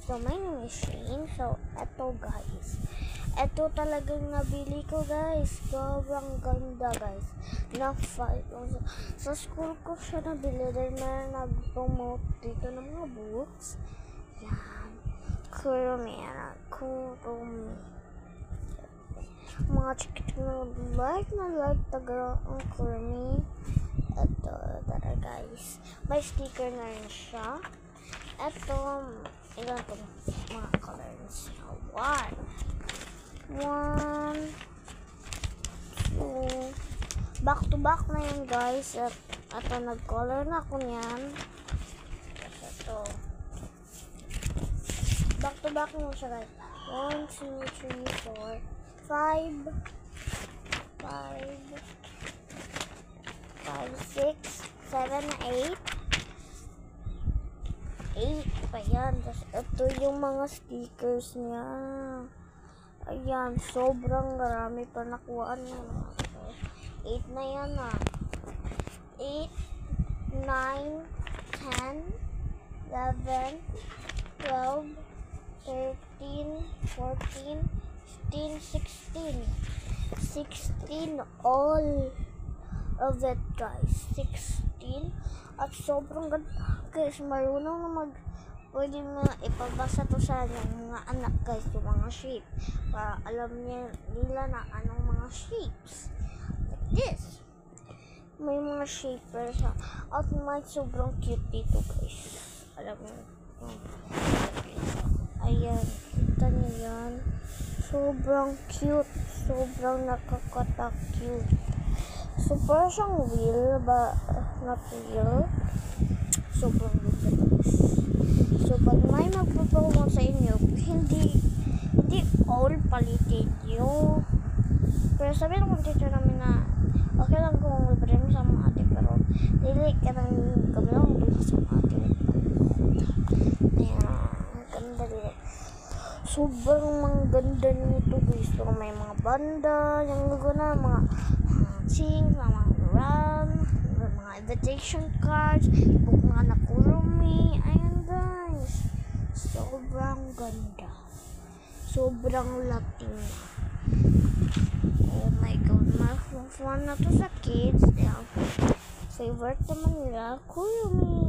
So, may machine. So, eto guys. Eto talagang nabili ko guys. Sobrang ganda guys. Na-5. Sa school ko siya nabili. Dahil may nag-promote dito ng mga books. Yan. Kurumi. Mga chikit na like taga ang Kurumi. Eto, tara guys. May sticker na rin siya. Eto, ilan itong mga colors. One, two, back to back na yun guys. At ito, nag-color na ako niyan. Ito, back to back na siya guys. 1, 2, 3, 4, 5, 6, 7, 8 pa yan. Tapos ito yung mga stickers niya. Ayan, sobrang marami pa nakuhaan niya. 8 na yan 8, 9, 10, 11, 12, 13, 14, 15, 16 all of it guys. 16. At sobrang ganda guys, marunong na pwede na ipabasa to sa mga anak guys, yung mga shape para alam nila na anong mga shapes like this. May mga shaper sa at may sobrang cute dito guys. Alam mo, ayan, kita niyo yan, sobrang cute, sobrang nakakata-cute. So, parang siyang wheel ba? Not wheel. Sobrang ganda guys. So, pag may magpapromote sa inyo, hindi all palitin nyo. Pero sabi ng teacher namin na okay lang kung libre mo sa mga ate, pero dili ka nang kami lang dito sa mga ate. Ayan, ganda dito. Sobrang mga ganda nito guys. So, may mga banda, yung gagawin mga mga RAM, mga invitation cards, book mga Kurumi. Ayan guys, sobrang ganda, sobrang laki na. Oh my god, fun na to sa kids. Favorite naman nila Kurumi.